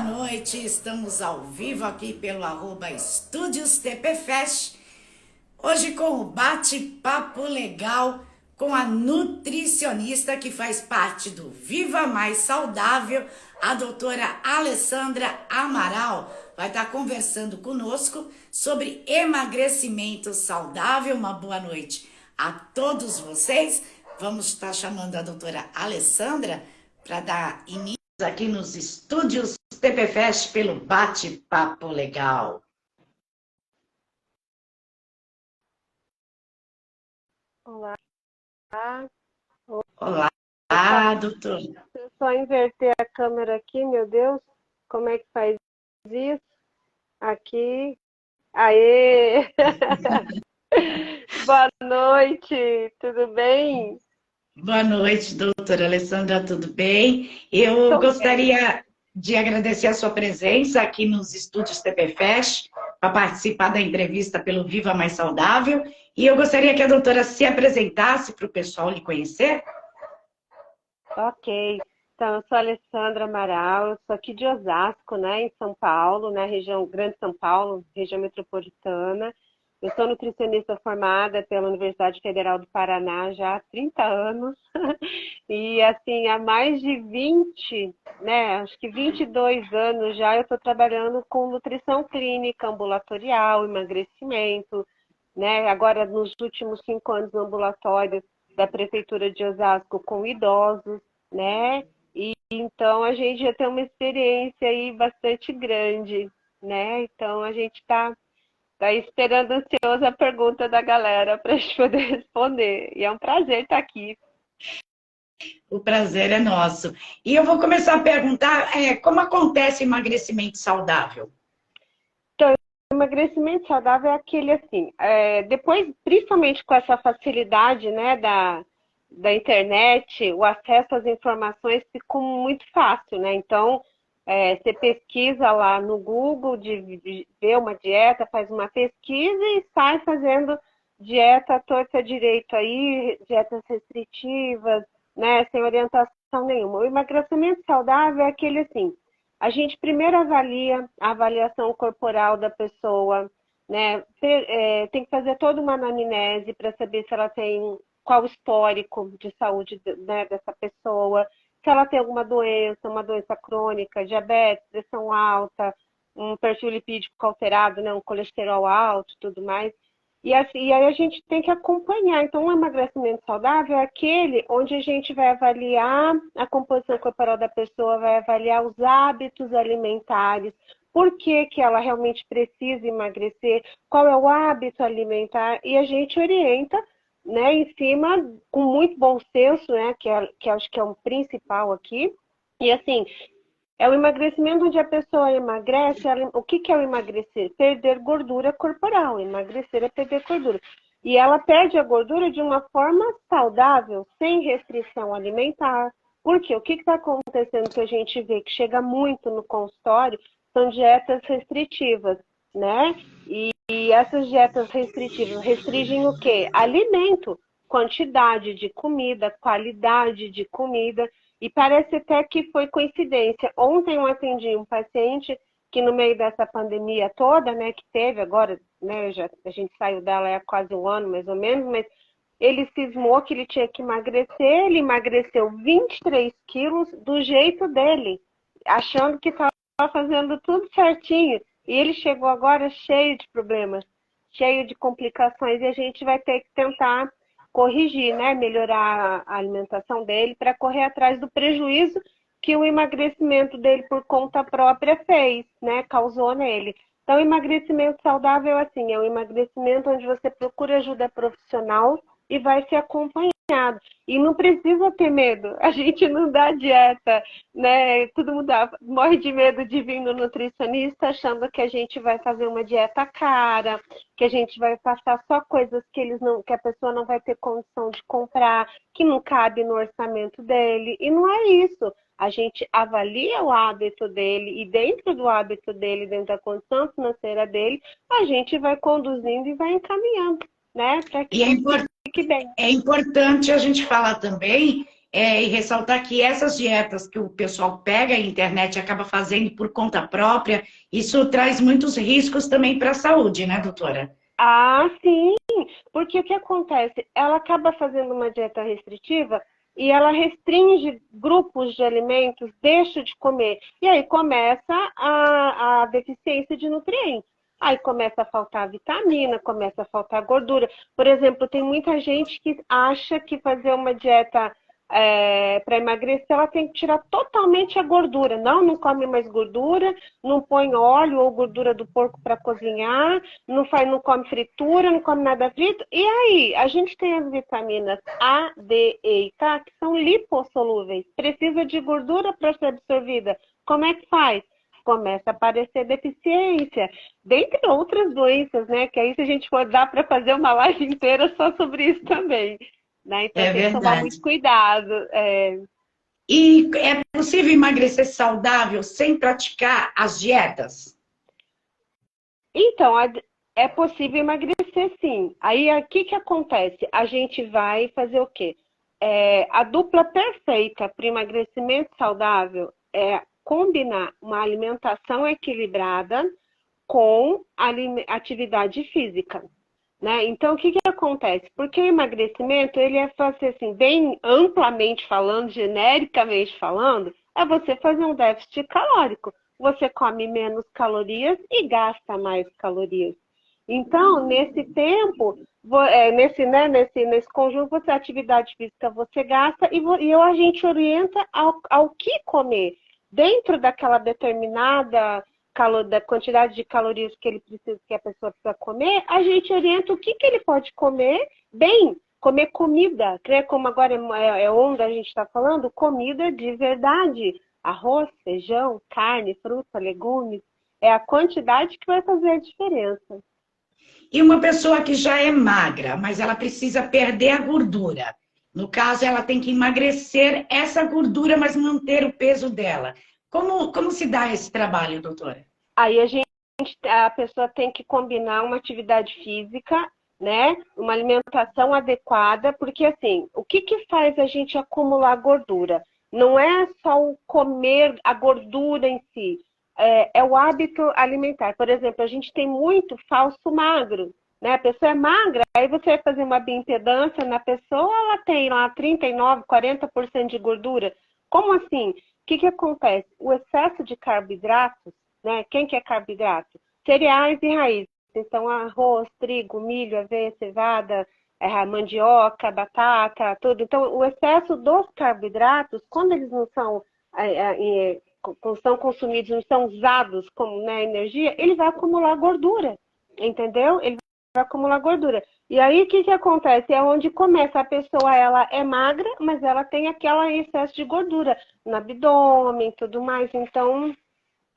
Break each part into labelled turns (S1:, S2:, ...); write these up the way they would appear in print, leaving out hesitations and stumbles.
S1: noite, estamos ao vivo aqui pelo Estúdios TPFest. Hoje com o bate-papo legal com a nutricionista que faz parte do Viva Mais Saudável, a doutora Alessandra Amaral. Vai estar conversando conosco sobre emagrecimento saudável. Uma boa noite a todos vocês. Vamos estar chamando a doutora Alessandra para dar início aqui nos estúdios TPFest pelo bate-papo legal.
S2: Olá.
S1: Olá, doutor.
S2: Deixa eu só inverter a câmera aqui, meu Deus. Como é que faz isso? Aqui. Aê! Boa noite, tudo bem?
S1: Boa noite, doutora Alessandra, tudo bem? Eu
S2: Tô
S1: gostaria de agradecer a sua presença aqui nos estúdios TPFest para participar da entrevista pelo Viva Mais Saudável. E eu gostaria que a doutora se apresentasse para o pessoal lhe conhecer.
S2: Ok. Então, eu sou a Alessandra Amaral, eu sou aqui de Osasco, né, em São Paulo, na região Grande São Paulo, região metropolitana. Eu sou nutricionista formada pela Universidade Federal do Paraná já há 30 anos. E, assim, há mais de 20, né, acho que 22 anos já eu estou trabalhando com nutrição clínica ambulatorial, emagrecimento, né? Agora, nos últimos 5 anos, no ambulatório da Prefeitura de Osasco com idosos, né? E então a gente já tem uma experiência aí bastante grande, né? Então a gente tá esperando ansioso a pergunta da galera para a gente poder responder. E é um prazer estar aqui.
S1: O prazer é nosso. E eu vou começar a perguntar como acontece emagrecimento saudável?
S2: Então, o emagrecimento saudável é aquele assim, depois, principalmente com essa facilidade, né, da internet, o acesso às informações ficou muito fácil, né? Então, você pesquisa lá no Google, de ver uma dieta, faz uma pesquisa e sai fazendo dieta torta direito aí, dietas restritivas, né, sem orientação nenhuma. O emagrecimento saudável é aquele assim, a gente primeiro avalia a avaliação corporal da pessoa, né? Tem que fazer toda uma anamnese para saber se ela tem qual o histórico de saúde, né, dessa pessoa, se ela tem alguma doença, uma doença crônica, diabetes, pressão alta, um perfil lipídico alterado, né, um colesterol alto, tudo mais. E aí a gente tem que acompanhar. Então, o emagrecimento saudável é aquele onde a gente vai avaliar a composição corporal da pessoa, vai avaliar os hábitos alimentares, por que que ela realmente precisa emagrecer, qual é o hábito alimentar, e a gente orienta, né, em cima, com muito bom senso, né, que acho que é o principal aqui. E assim, é o emagrecimento onde a pessoa emagrece. O que é o emagrecer? Perder gordura corporal. Emagrecer é perder gordura. E ela perde a gordura de uma forma saudável, sem restrição alimentar. Por quê? O que está acontecendo que a gente vê que chega muito no consultório são dietas restritivas, né? E essas dietas restritivas restringem o quê? Alimento, quantidade de comida, qualidade de comida. E parece até que foi coincidência. Ontem eu atendi um paciente que no meio dessa pandemia toda, né, que teve agora, né, a gente saiu dela há quase um ano mais ou menos, mas ele cismou que ele tinha que emagrecer, ele emagreceu 23 quilos do jeito dele, achando que estava fazendo tudo certinho. E ele chegou agora cheio de problemas, cheio de complicações, e a gente vai ter que tentar corrigir, né? Melhorar a alimentação dele para correr atrás do prejuízo que o emagrecimento dele por conta própria fez, né? Causou nele. Então, o emagrecimento saudável assim, é um emagrecimento onde você procura ajuda profissional e vai ser acompanhado. E não precisa ter medo. A gente não dá dieta, né? Todo mundo morre de medo de vir no nutricionista achando que a gente vai fazer uma dieta cara, que a gente vai passar só coisas que a pessoa não vai ter condição de comprar, que não cabe no orçamento dele. E não é isso. A gente avalia o hábito dele e dentro do hábito dele, dentro da condição financeira dele, a gente vai conduzindo e vai encaminhando, né? Para que
S1: E
S2: tudo fique bem.
S1: é importante a gente falar também e ressaltar que essas dietas que o pessoal pega a internet e acaba fazendo por conta própria, isso traz muitos riscos também para a saúde, né, doutora?
S2: Ah, sim, porque o que acontece? Ela acaba fazendo uma dieta restritiva e ela restringe grupos de alimentos, deixa de comer. E aí começa a deficiência de nutrientes. Aí começa a faltar vitamina, começa a faltar gordura. Por exemplo, tem muita gente que acha que fazer uma dieta para emagrecer, ela tem que tirar totalmente a gordura. Não, não come mais gordura, não põe óleo ou gordura do porco para cozinhar, não faz, não come fritura, não come nada frito. E aí, a gente tem as vitaminas A, D, E e K, que são lipossolúveis. Precisa de gordura para ser absorvida. Como é que faz? Começa a aparecer deficiência, dentre outras doenças, né? Que aí, se a gente for dar para fazer uma live inteira só sobre isso também, né? Então
S1: É
S2: tem que tomar
S1: verdade.
S2: muito cuidado.
S1: E é possível emagrecer saudável sem praticar as dietas?
S2: Então, é possível emagrecer sim. Aí, o que que acontece? A gente vai fazer o quê? A dupla perfeita para emagrecimento saudável é combinar uma alimentação equilibrada com atividade física, né? Então, o que que acontece? Porque o emagrecimento, ele é fazer assim, bem amplamente falando, genericamente falando, é você fazer um déficit calórico. Você come menos calorias e gasta mais calorias. Então, nesse tempo, nesse conjunto, você atividade física você gasta e a gente orienta ao que comer. Dentro daquela determinada da quantidade de calorias que ele precisa, que a pessoa precisa comer, a gente orienta o que, que ele pode comer bem, comer comida, né? Como agora é onda a gente está falando, comida de verdade. Arroz, feijão, carne, fruta, legumes. É a quantidade que vai fazer a diferença.
S1: E uma pessoa que já é magra, mas ela precisa perder a gordura. No caso, ela tem que emagrecer essa gordura, mas manter o peso dela. Como se dá esse trabalho, doutora?
S2: Aí a pessoa tem que combinar uma atividade física, né? Uma alimentação adequada, porque assim, o que que faz a gente acumular gordura? Não é só o comer a gordura em si, é o hábito alimentar. Por exemplo, a gente tem muito falso magro, né? A pessoa é magra, aí você vai fazer uma bioimpedância na pessoa, ela tem lá 39, 40% de gordura. Como assim? O que que acontece? O excesso de carboidratos, né? Quem que é carboidrato? Cereais e raízes. Então, arroz, trigo, milho, aveia, cevada, mandioca, batata, tudo. Então, o excesso dos carboidratos, quando eles não são, são consumidos, não são usados como, né, energia, ele vai acumular gordura, entendeu? Ele vai acumular gordura. E aí, o que que acontece? É onde começa a pessoa, ela é magra, mas ela tem aquele excesso de gordura no abdômen e tudo mais. Então,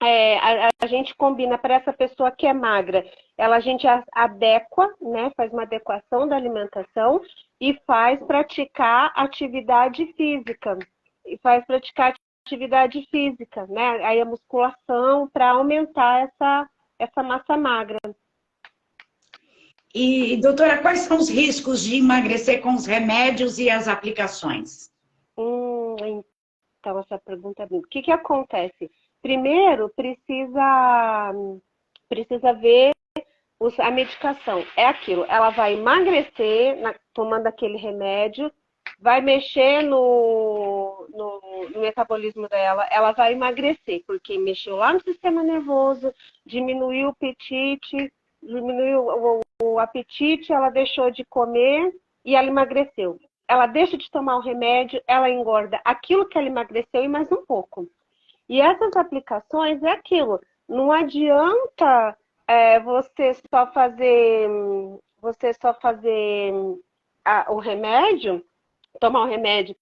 S2: a gente combina para essa pessoa que é magra, a gente adequa, né? Faz uma adequação da alimentação e faz praticar atividade física. E faz praticar atividade física, né? Aí a musculação para aumentar essa massa magra.
S1: E, doutora, quais são os riscos de emagrecer com os remédios e as aplicações?
S2: Então, essa pergunta é minha. O que que acontece? Primeiro, precisa ver a medicação. É aquilo, ela vai emagrecer tomando aquele remédio, vai mexer no metabolismo dela, ela vai emagrecer, porque mexeu lá no sistema nervoso, diminuiu o apetite, o apetite, ela deixou de comer e ela emagreceu. Ela deixa de tomar o remédio, ela engorda aquilo que ela emagreceu e mais um pouco. E essas aplicações é aquilo. Não adianta você só fazer o remédio, tomar o remédio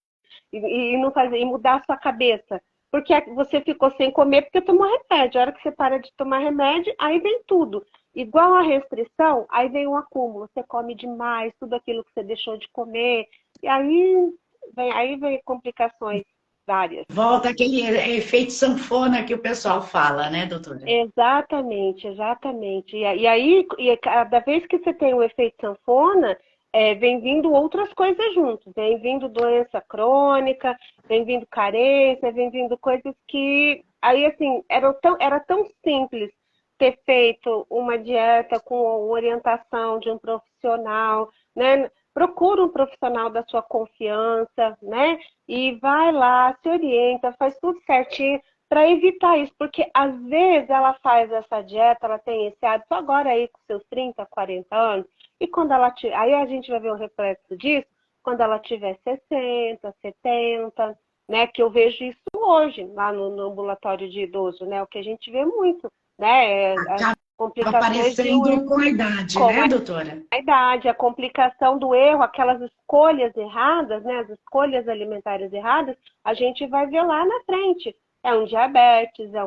S2: e não fazer e mudar a sua cabeça. Porque você ficou sem comer porque tomou remédio. A hora que você para de tomar remédio, aí vem tudo. Igual a restrição, aí vem um acúmulo. Você come demais, tudo aquilo que você deixou de comer. E aí vem complicações várias.
S1: Volta aquele efeito sanfona que o pessoal fala, né, doutora?
S2: Exatamente, exatamente. E aí, cada vez que você tem o efeito sanfona, vem vindo outras coisas juntos. Vem vindo doença crônica, vem vindo carência, vem vindo coisas que... Aí, assim, era tão simples ter feito uma dieta com orientação de um profissional, né? Procura um profissional da sua confiança, né? E vai lá, se orienta, faz tudo certinho para evitar isso, porque às vezes ela faz essa dieta, ela tem esse hábito agora aí com seus 30, 40 anos, e quando ela aí a gente vai ver o reflexo disso quando ela tiver 60, 70, né? Que eu vejo isso hoje lá no ambulatório de idoso, né? O que a gente vê muito, né? As
S1: Acaba
S2: complicações de
S1: aparecendo com a idade,
S2: com
S1: né, doutora?
S2: a idade, a complicação do erro, aquelas escolhas erradas, né? As escolhas alimentares erradas, a gente vai ver lá na frente. É um diabetes, né,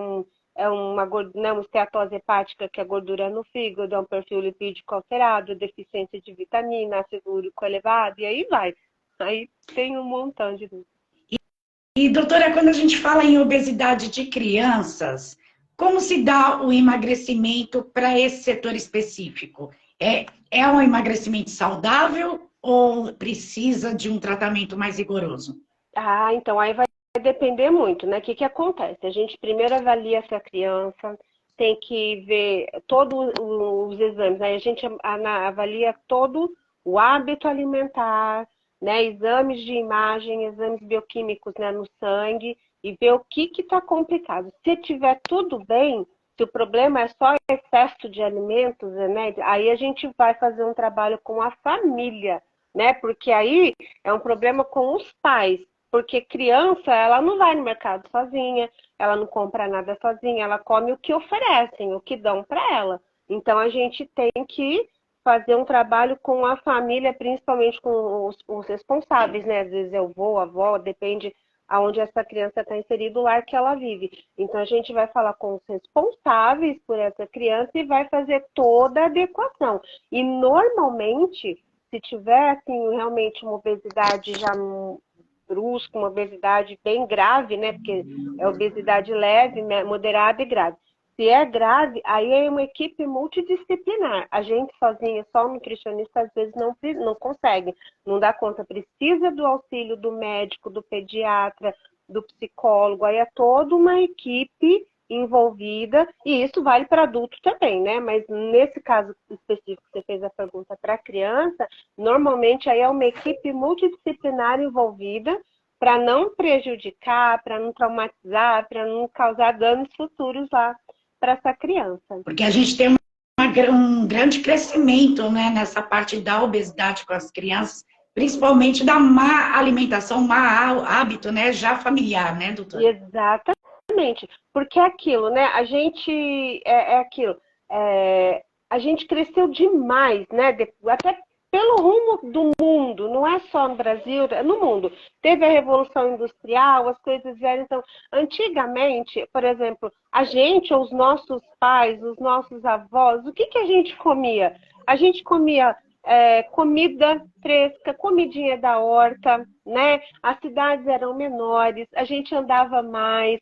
S2: uma esteatose hepática, que é gordura no fígado, é um perfil lipídico alterado, deficiência de vitamina, ácido úrico elevado, e aí vai. Aí tem um montão de...
S1: E, doutora, quando a gente fala em obesidade de crianças, como se dá o emagrecimento para esse setor específico? É um emagrecimento saudável ou precisa de um tratamento mais rigoroso?
S2: Ah, então aí vai depender muito, né? O que que acontece? A gente primeiro avalia essa criança, tem que ver todos os exames, aí a gente avalia todo o hábito alimentar, né? Exames de imagem, exames bioquímicos, né, no sangue, e ver o que está complicado. Se tiver tudo bem, se o problema é só excesso de alimentos, né? Aí a gente vai fazer um trabalho com a família, né? Porque aí é um problema com os pais. Porque criança, ela não vai no mercado sozinha, ela não compra nada sozinha, ela come o que oferecem, o que dão para ela. Então a gente tem que fazer um trabalho com a família, principalmente com os responsáveis, né? Às vezes é o avô, a avó, depende aonde essa criança está inserida, o lar que ela vive. Então a gente vai falar com os responsáveis por essa criança e vai fazer toda a adequação. E normalmente, se tiver assim, realmente uma obesidade já brusca, uma obesidade bem grave, né? Porque é obesidade leve, moderada e grave. Se é grave, aí é uma equipe multidisciplinar. A gente sozinha, só o nutricionista, às vezes não consegue, não dá conta. Precisa do auxílio do médico, do pediatra, do psicólogo. Aí é toda uma equipe envolvida, e isso vale para adulto também, né? Mas nesse caso específico que você fez a pergunta para criança, normalmente aí é uma equipe multidisciplinar envolvida para não prejudicar, para não traumatizar, para não causar danos futuros lá para essa criança.
S1: Porque a gente tem um grande crescimento, né, nessa parte da obesidade com as crianças, principalmente da má alimentação, má hábito, né, já familiar, né, doutora?
S2: Exatamente. Porque é aquilo, né? A gente aquilo. A gente cresceu demais, né? Até pelo rumo do mundo, não é só no Brasil, é no mundo. Teve a Revolução Industrial, as coisas vieram. Então, antigamente, por exemplo, a gente, os nossos pais, os nossos avós, o que que a gente comia? A gente comia comida fresca, comidinha da horta, né? As cidades eram menores, a gente andava mais,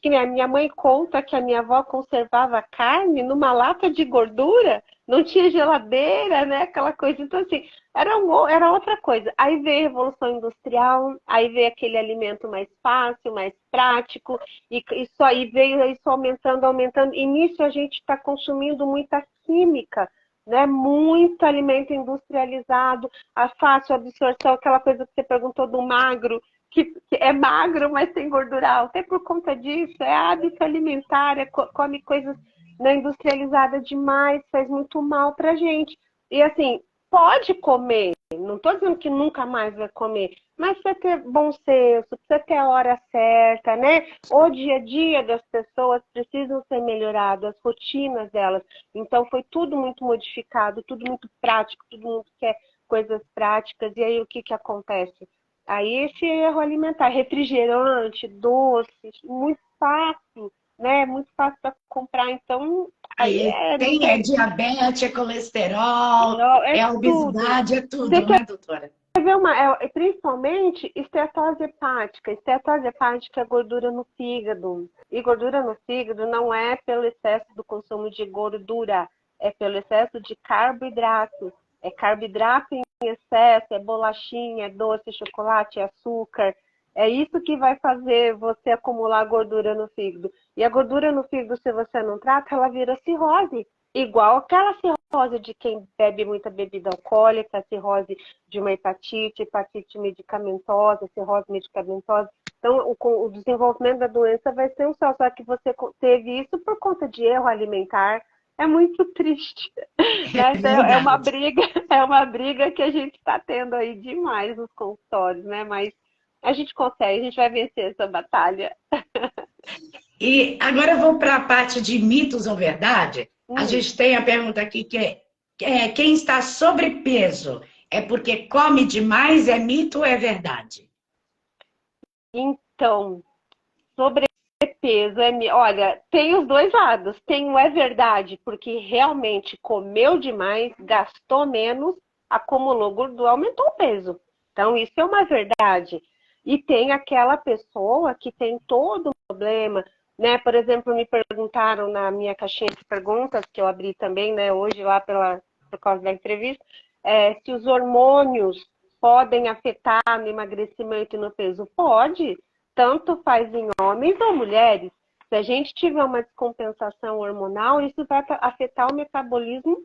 S2: que a minha mãe conta que a minha avó conservava carne numa lata de gordura, não tinha geladeira, né? Aquela coisa. Então, assim, era outra coisa. Aí veio a Revolução Industrial, aí veio aquele alimento mais fácil, mais prático, e isso aí veio isso aumentando, aumentando. E nisso a gente está consumindo muita química, né? Muito alimento industrializado, a fácil absorção, aquela coisa que você perguntou do magro, que é magro, mas tem gordura alta. É por conta disso, é hábito alimentar, come coisas, né, industrializadas demais, faz muito mal pra gente. E assim, pode comer, não estou dizendo que nunca mais vai comer, mas precisa ter bom senso, precisa ter a hora certa, né? O dia a dia das pessoas precisam ser melhorado, as rotinas delas. Então foi tudo muito modificado, tudo muito prático, todo mundo quer coisas práticas. E aí o que que acontece? Aí esse erro alimentar, refrigerante, doces, muito fácil, né? Muito fácil para comprar. Então aí
S1: Aí
S2: não
S1: tem,
S2: tem.
S1: diabetes, é colesterol,
S2: É
S1: é
S2: tudo.
S1: obesidade, é
S2: Você
S1: tudo,
S2: quer
S1: né, doutora?
S2: ver principalmente esteatose hepática. Esteatose hepática é gordura no fígado. E gordura no fígado não é pelo excesso do consumo de gordura, é pelo excesso de carboidrato. É carboidrato em excesso, é bolachinha, é doce, é chocolate, é açúcar. É isso que vai fazer você acumular gordura no fígado. E a gordura no fígado, se você não trata, ela vira cirrose. Igual aquela cirrose de quem bebe muita bebida alcoólica, cirrose de uma hepatite, hepatite medicamentosa, cirrose medicamentosa. Então, o desenvolvimento da doença vai ser um só que você teve isso por conta de erro alimentar. É muito triste. Né?
S1: É
S2: Então,
S1: verdade.
S2: é uma briga que a gente está tendo aí demais nos consultórios, né? Mas a gente consegue, a gente vai vencer essa batalha.
S1: E agora eu vou para a parte de mitos ou verdade. A
S2: Hum,
S1: gente tem a pergunta aqui que é quem está sobrepeso é porque come demais, é mito ou é verdade?
S2: então, sobrepeso olha, tem os dois lados. Tem o é verdade, porque realmente comeu demais, gastou menos, acumulou gordura, aumentou o peso. Então, isso é uma verdade. E tem aquela pessoa que tem todo o problema, né? Por exemplo, me perguntaram na minha caixinha de perguntas, que eu abri também, né, hoje lá por causa da entrevista, se os hormônios podem afetar no emagrecimento e no peso. Pode, tanto faz em homens ou mulheres. Se a gente tiver uma descompensação hormonal, isso vai afetar o metabolismo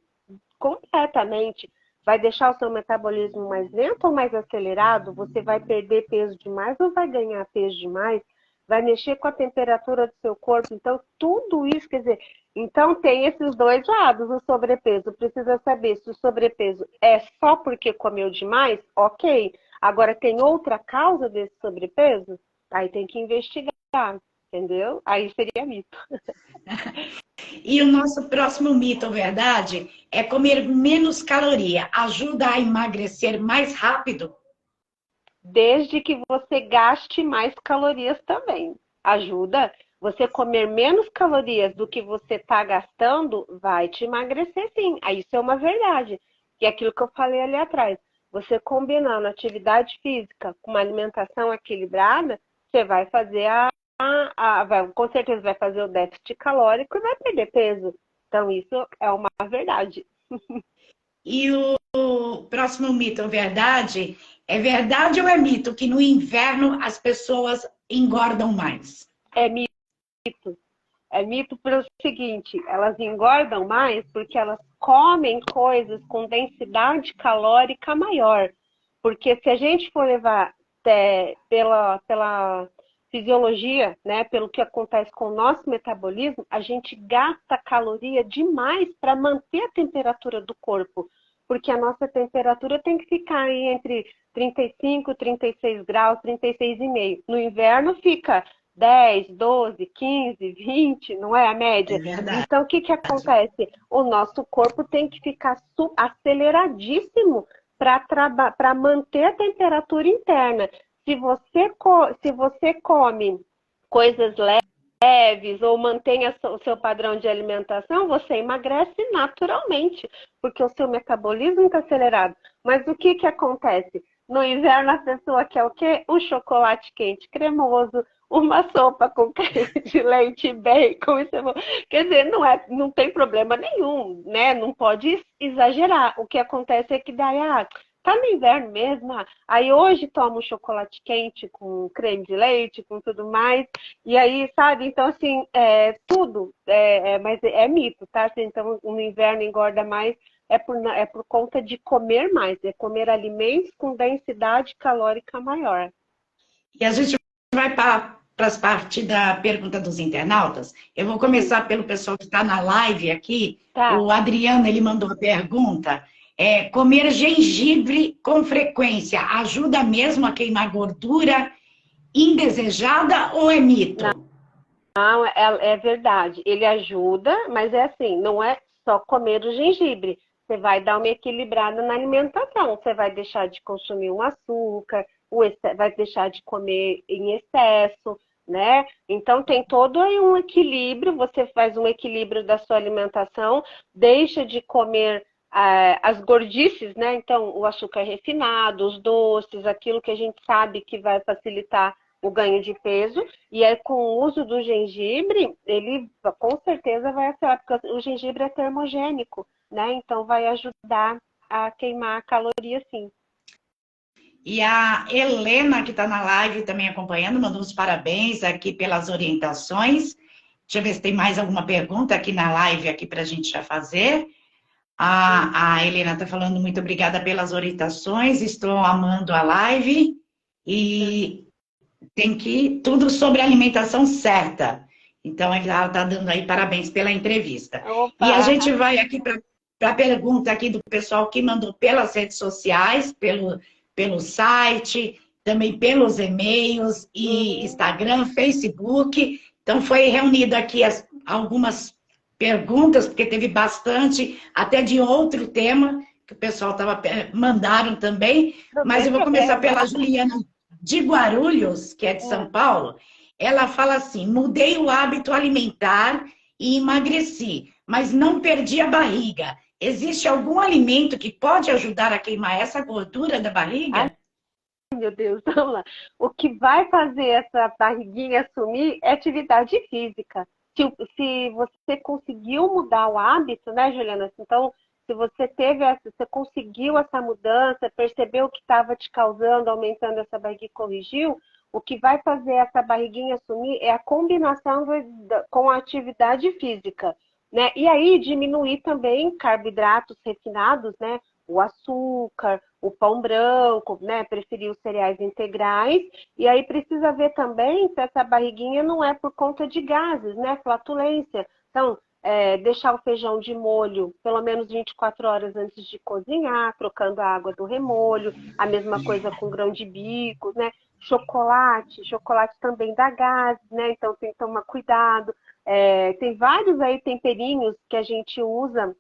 S2: completamente. Vai deixar o seu metabolismo mais lento ou mais acelerado? Você vai perder peso demais ou vai ganhar peso demais? Vai mexer com a temperatura do seu corpo. Então, tudo isso, quer dizer, então tem esses dois lados, o sobrepeso. Precisa saber se o sobrepeso é só porque comeu demais, ok. Agora, tem outra causa desse sobrepeso? Aí tem que investigar, entendeu? Aí seria mito.
S1: E o nosso próximo mito ou verdade é comer menos caloria. Ajuda a emagrecer mais rápido?
S2: Desde que você gaste mais calorias também. Ajuda. Você comer menos calorias do que você está gastando, vai te emagrecer sim. Aí isso é uma verdade. E é aquilo que eu falei ali atrás. Você combinando atividade física com uma alimentação equilibrada, você vai fazer com certeza vai fazer o déficit calórico e vai perder peso. Então, isso é uma verdade.
S1: E o próximo mito ou verdade é verdade ou é mito que no inverno as pessoas engordam mais?
S2: É mito. É mito pelo seguinte, elas engordam mais porque elas comem coisas com densidade calórica maior. Porque se a gente for levar pela fisiologia, né, pelo que acontece com o nosso metabolismo, a gente gasta caloria demais para manter a temperatura do corpo. Porque a nossa temperatura tem que ficar aí entre 35, 36 graus, 36,5. No inverno fica 10, 12, 15, 20, não é a
S1: É
S2: média?
S1: verdade.
S2: Então, o que acontece? O nosso corpo tem que ficar aceleradíssimo para manter a temperatura interna. Se você come coisas leves ou mantém o seu padrão de alimentação, você emagrece naturalmente, porque o seu metabolismo está acelerado. Mas o que acontece? No inverno a pessoa quer o quê? Um chocolate quente cremoso, uma sopa com creme de leite, bacon e cebola. Quer dizer, não tem problema nenhum, né? Não pode exagerar. O que acontece é que daí, tá no inverno mesmo, aí hoje toma um chocolate quente com creme de leite, com tudo mais, e aí, sabe? Então, assim, tudo, mas é mito, tá? Então, no inverno engorda mais, é por conta de comer mais, é comer alimentos com densidade calórica maior.
S1: E a gente vai para as partes da pergunta dos internautas. Eu vou
S2: Hum,
S1: começar pelo pessoal que está na live aqui.
S2: tá.
S1: O Adriano, ele mandou a pergunta. Comer gengibre com frequência ajuda mesmo a queimar gordura indesejada ou é mito?
S2: Não, é verdade. Ele ajuda, mas é assim, não é só comer o gengibre. Você vai dar uma equilibrada na alimentação. Você vai deixar de consumir um açúcar, vai deixar de comer em excesso, né? Então tem todo aí um equilíbrio. Você faz um equilíbrio da sua alimentação, deixa de comer as gordices, né? Então o açúcar refinado, os doces, aquilo que a gente sabe que vai facilitar o ganho de peso. E aí, com o uso do gengibre, ele com certeza vai acelerar, porque o gengibre é termogênico, né? Então vai ajudar. a queimar caloria, sim.
S1: E a Helena, que está na live também acompanhando, mandou os parabéns aqui pelas orientações. Deixa eu ver se tem mais alguma pergunta aqui na live aqui para a gente já fazer. A Helena está falando muito obrigada pelas orientações, estou amando a live e tem que tudo sobre alimentação certa. Então, ela está dando aí parabéns pela entrevista. E a
S2: Opa!
S1: gente vai aqui para a pergunta aqui do pessoal que mandou pelas redes sociais, pelo site, também pelos e-mails e Instagram, Facebook. Então, foi reunido aqui algumas perguntas, porque teve bastante, até de outro tema, que o pessoal mandaram também.
S2: Não
S1: Mas
S2: tem
S1: eu vou começar
S2: problema.
S1: pela Juliana de Guarulhos, que é de São Paulo. Ela fala assim: mudei o hábito alimentar e emagreci, mas não perdi a barriga. Existe algum alimento que pode ajudar a queimar essa gordura da
S2: Ai,
S1: barriga?
S2: meu Deus, vamos lá. O que vai fazer essa barriguinha sumir é atividade física. Se você conseguiu mudar o hábito, né, Juliana? Então, se você você conseguiu essa mudança, percebeu o que estava te causando, aumentando essa barriga e corrigiu, o que vai fazer essa barriguinha sumir é a combinação com a atividade física, né? E aí diminuir também carboidratos refinados, né? O açúcar, o pão branco, né? Preferir os cereais integrais. E aí precisa ver também se essa barriguinha não é por conta de gases, né? Flatulência. Então, deixar o feijão de molho pelo menos 24 horas antes de cozinhar, trocando a água do remolho. A mesma coisa com grão de bico, né? Chocolate também dá gases, né? Então tem que tomar cuidado. Tem vários aí temperinhos que a gente usa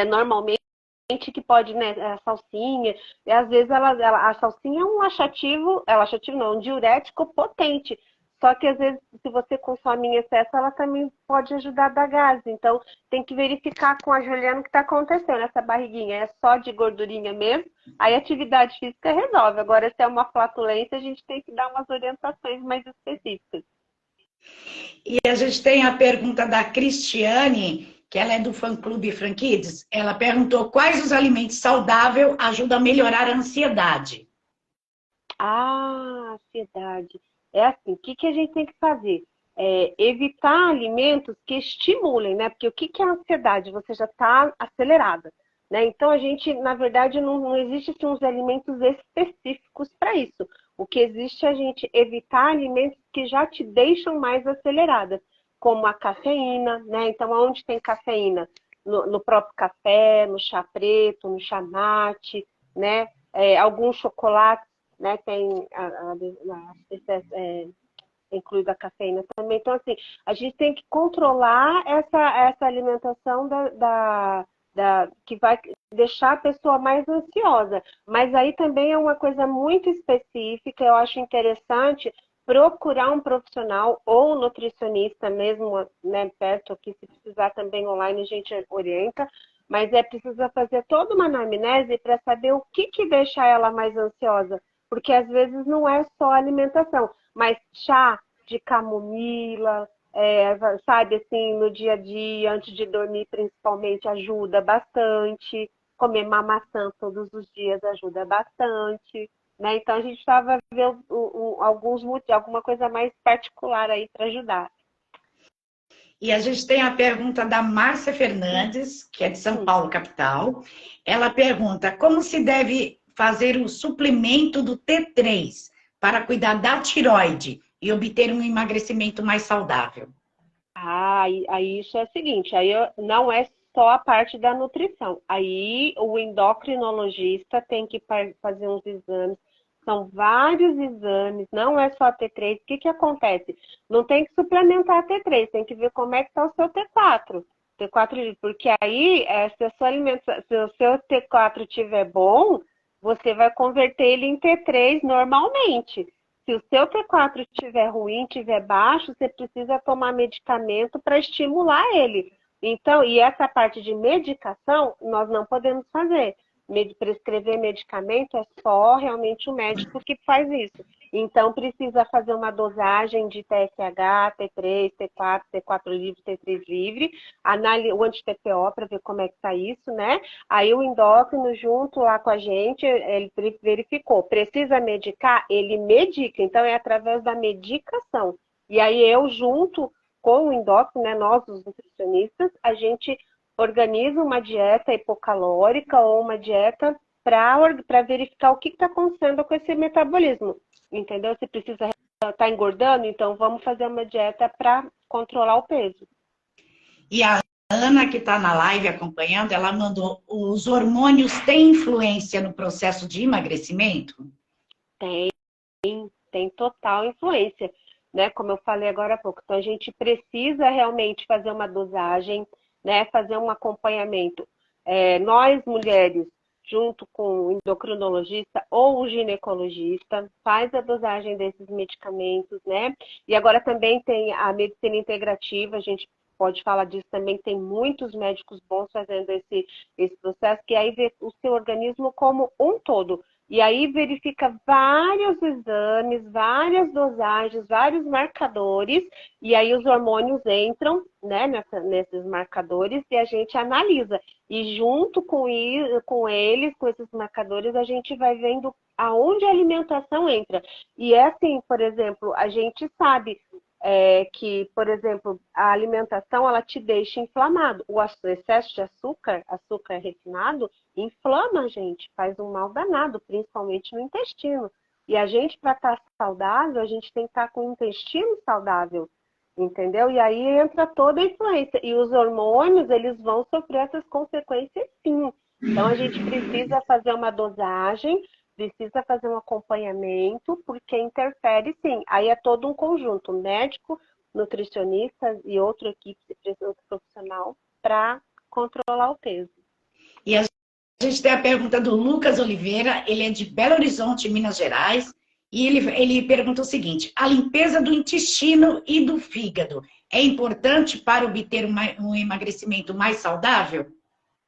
S2: normalmente, que pode, né, a salsinha, e às vezes a salsinha é um laxativo não, um diurético potente. Só que às vezes, se você consome em excesso, ela também pode ajudar a dar gás. Então, tem que verificar com a Juliana o que está acontecendo. Essa barriguinha é só de gordurinha mesmo, aí a atividade física resolve. Agora, se é uma flatulência, a gente tem que dar umas orientações mais específicas.
S1: E a gente tem a pergunta da Cristiane, que ela é do fã-clube Franquides. Ela perguntou quais os alimentos saudáveis ajudam a melhorar a ansiedade.
S2: Ah, ansiedade. É assim, o que a gente tem que fazer? Evitar alimentos que estimulem, né? Porque o que é a ansiedade? Você já está acelerada, né? Então, a gente, na verdade, não existe assim, uns alimentos específicos para isso. O que existe é a gente evitar alimentos que já te deixam mais acelerada, como a cafeína, né? Então, onde tem cafeína? No próprio café, no chá preto, no chá mate, né? Alguns chocolates, né? Tem incluído a cafeína também. Então, assim, a gente tem que controlar essa alimentação que vai deixar a pessoa mais ansiosa. Mas aí também é uma coisa muito específica, eu acho interessante procurar um profissional ou um nutricionista mesmo, né, perto aqui, se precisar também online a gente orienta, mas precisa fazer toda uma anamnese para saber o que deixa ela mais ansiosa, porque às vezes não é só alimentação, mas chá de camomila, sabe, assim, no dia a dia, antes de dormir, principalmente, ajuda bastante. Comer uma maçã todos os dias ajuda bastante, né? Então, a gente estava vendo alguma coisa mais particular aí para ajudar.
S1: E a gente tem a pergunta da Márcia Fernandes, que é de São Paulo, capital. Ela pergunta como se deve fazer o suplemento do T3 para cuidar da tiroide e obter um emagrecimento mais saudável.
S2: Aí isso é o seguinte, não é só a parte da nutrição. Aí o endocrinologista tem que fazer uns exames, são vários exames, não é só T3. O que acontece? Não tem que suplementar T3, tem que ver como é que está o seu T4. T4, porque aí, se o seu T4 estiver bom, você vai converter ele em T3 normalmente. Se o seu T4 estiver ruim, estiver baixo, você precisa tomar medicamento para estimular ele. Então, e essa parte de medicação, nós não podemos fazer. Prescrever medicamento é só realmente o médico que faz isso. Então, precisa fazer uma dosagem de TSH, T3, T4, T4 livre, T3 livre, o anti-TPO para ver como é que está isso, né? Aí o endócrino junto lá com a gente, ele verificou. Precisa medicar? Ele medica. Então, é através da medicação. E aí eu, junto com o endócrino, né, nós, os nutricionistas, a gente organiza uma dieta hipocalórica ou uma dieta para verificar o que está acontecendo com esse metabolismo. Entendeu? Se precisa estar engordando, então vamos fazer uma dieta para controlar o peso.
S1: E a Ana, que está na live acompanhando, ela mandou: os hormônios têm influência no processo de emagrecimento?
S2: Tem total influência, né? Como eu falei agora há pouco. Então, a gente precisa realmente fazer uma dosagem, né? Fazer um acompanhamento. Nós, mulheres, junto com o endocrinologista ou o ginecologista, faz a dosagem desses medicamentos, né? E agora também tem a medicina integrativa, a gente pode falar disso também, tem muitos médicos bons fazendo esse processo, que aí vê o seu organismo como um todo. E aí verifica vários exames, várias dosagens, vários marcadores, e aí os hormônios entram, né, nesses marcadores e a gente analisa. E junto com eles, com esses marcadores, a gente vai vendo aonde a alimentação entra. E é assim, por exemplo, a gente sabe que, por exemplo, a alimentação ela te deixa inflamado. O excesso de açúcar refinado, inflama a gente, faz um mal danado, principalmente no intestino. E a gente, para estar saudável, a gente tem que estar com o intestino saudável, entendeu? E aí entra toda a influência. E os hormônios, eles vão sofrer essas consequências sim. Então, a gente precisa fazer uma dosagem, precisa fazer um acompanhamento, porque interfere sim. Aí é todo um conjunto, médico, nutricionista e outra equipe, outro profissional, para controlar o peso.
S1: E a gente tem a pergunta do Lucas Oliveira, ele é de Belo Horizonte, Minas Gerais, e ele pergunta o seguinte: a limpeza do intestino e do fígado é importante para obter um emagrecimento mais saudável?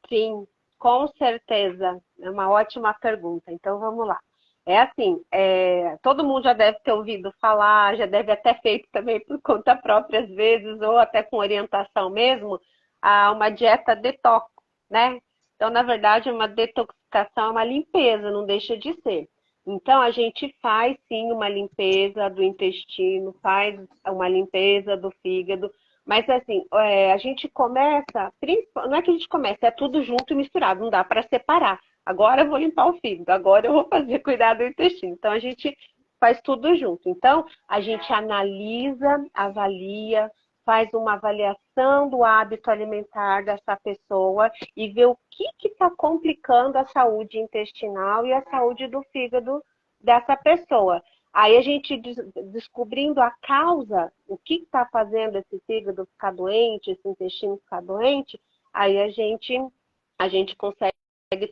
S2: Sim, com certeza. É uma ótima pergunta. Então, vamos lá. É assim, todo mundo já deve ter ouvido falar, já deve até feito também por conta própria às vezes, ou até com orientação mesmo, uma dieta detox, né? Então, na verdade, uma detoxificação é uma limpeza, não deixa de ser. Então, a gente faz sim uma limpeza do intestino, faz uma limpeza do fígado, mas assim, a gente começa, não é que a gente começa, é tudo junto e misturado, não dá para separar. Agora eu vou limpar o fígado, agora eu vou fazer cuidar do intestino. Então a gente faz tudo junto. Então a gente analisa, avalia, faz uma avaliação do hábito alimentar dessa pessoa e vê o que está complicando a saúde intestinal e a saúde do fígado dessa pessoa. Aí a gente descobrindo a causa, o que está fazendo esse fígado ficar doente, esse intestino ficar doente, aí a gente consegue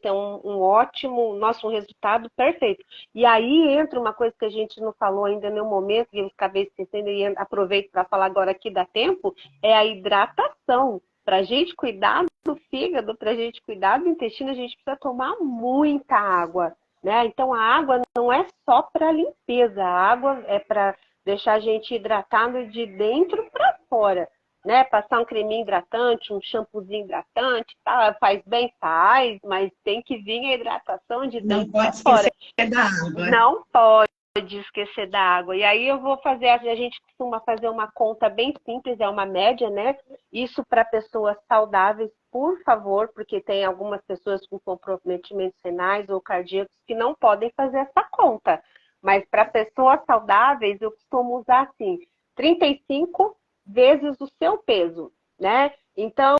S2: ter um ótimo, um resultado perfeito. E aí entra uma coisa que a gente não falou ainda no momento, e eu acabei esquecendo e aproveito para falar agora aqui, dá tempo, é a hidratação. Para a gente cuidar do fígado, para a gente cuidar do intestino, a gente precisa tomar muita água. Né? Então, a água não é só para limpeza, a água é para deixar a gente hidratado de dentro para fora. Né? Passar um creminho hidratante, um shampoozinho hidratante, tá? Faz bem, faz, mas tem que vir a hidratação de dentro para fora.
S1: Não pode esquecer da água.
S2: Não pode esquecer da água. E aí eu vou fazer, a gente costuma fazer uma conta bem simples, é uma média, né? Isso para pessoas saudáveis, por favor, porque tem algumas pessoas com comprometimentos renais ou cardíacos que não podem fazer essa conta. Mas para pessoas saudáveis, eu costumo usar assim, 35 vezes o seu peso, né? Então,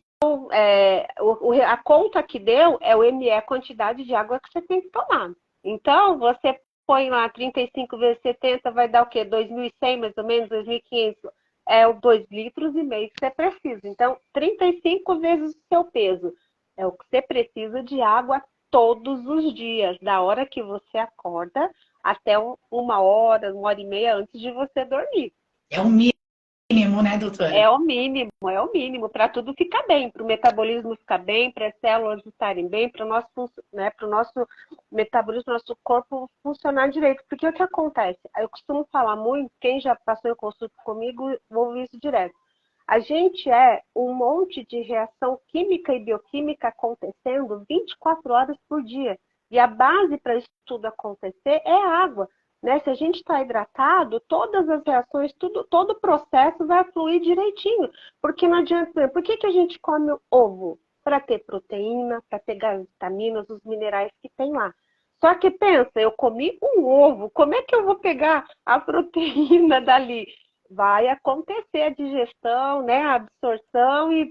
S2: a conta que deu é o ME, a quantidade de água que você tem que tomar. Então, você põe lá 35 vezes 70, vai dar o quê? 2.100, mais ou menos, 2.500. É o 2,5 litros que você precisa. Então, 35 vezes o seu peso. É o que você precisa de água todos os dias, da hora que você acorda até 1 hora, 1 hora e meia antes de você dormir.
S1: É um mínimo, né, doutora?
S2: É o mínimo para tudo ficar bem, para o metabolismo ficar bem, para as células estarem bem, para o nosso, né, para o nosso metabolismo, nosso corpo funcionar direito. Porque o que acontece? Eu costumo falar muito, quem já passou em consulta comigo, ouve isso direto. A gente é um monte de reação química e bioquímica acontecendo 24 horas por dia. E a base para isso tudo acontecer é a água. Né? Se a gente está hidratado, todas as reações, todo o processo vai fluir direitinho. Porque não adianta. Por que a gente come ovo? Para ter proteína, para ter vitaminas, os minerais que tem lá. Só que pensa, eu comi um ovo, como é que eu vou pegar a proteína dali? Vai acontecer a digestão, né, a absorção e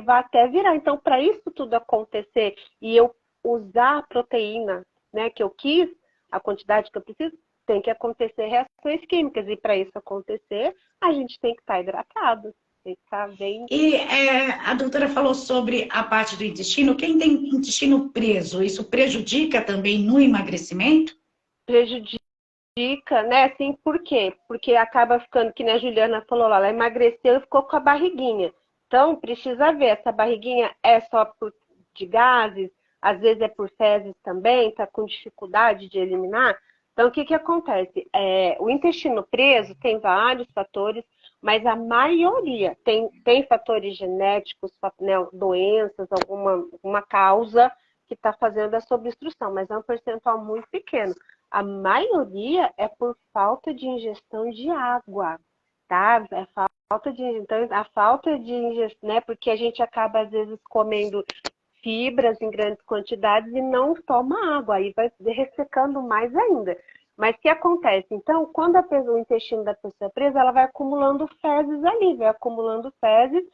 S2: vai até virar. Então, para isso tudo acontecer e eu usar a proteína, né, que eu quis, a quantidade que eu preciso, tem que acontecer reações químicas. E para isso acontecer, a gente tem que estar hidratado, tem que estar bem.
S1: E a doutora falou sobre a parte do intestino. Quem tem intestino preso, isso prejudica também no emagrecimento?
S2: Prejudica, né? Assim, por quê? Porque acaba ficando, que nem a Juliana falou lá, ela emagreceu e ficou com a barriguinha. Então, precisa ver, essa barriguinha é só de gases, às vezes é por fezes também, tá com dificuldade de eliminar. Então, o que que acontece? O intestino preso tem vários fatores, mas a maioria tem fatores genéticos, né, doenças, alguma causa que está fazendo essa obstrução, mas é um percentual muito pequeno. A maioria é por falta de ingestão de água, tá? Então, a falta de ingestão, né? Porque a gente acaba, às vezes, comendo fibras em grandes quantidades e não toma água, aí vai ressecando mais ainda. Mas o que acontece? Então, quando o intestino da pessoa é preso, ela vai acumulando fezes ali, vai acumulando fezes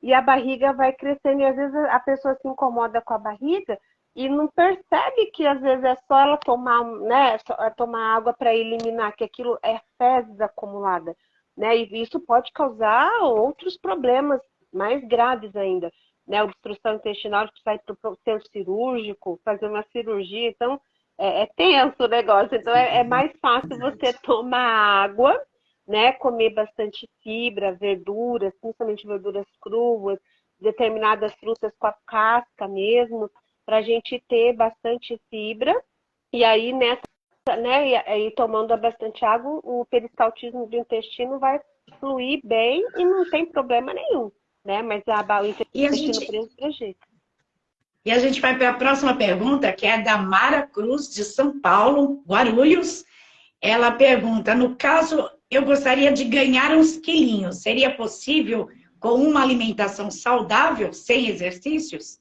S2: e a barriga vai crescendo. E às vezes a pessoa se incomoda com a barriga e não percebe que às vezes é só ela tomar, né, tomar água para eliminar, que aquilo é fezes acumulada, né? E isso pode causar outros problemas mais graves ainda, né? Obstrução intestinal, que sai para o centro cirúrgico, fazer uma cirurgia, então é tenso o negócio. Então é mais fácil você tomar água, né? Comer bastante fibra, verduras, principalmente verduras cruas, determinadas frutas com a casca mesmo, para a gente ter bastante fibra. E aí, né, e aí tomando bastante água, o peristaltismo do intestino vai fluir bem e não tem problema nenhum, né? Mas o
S1: E a
S2: intestino
S1: gente,
S2: preso prejudica.
S1: e a gente vai para a próxima pergunta, que é da Mara Cruz, de São Paulo, Guarulhos. Ela pergunta: no caso, eu gostaria de ganhar uns quilinhos, seria possível com uma alimentação saudável, sem exercícios?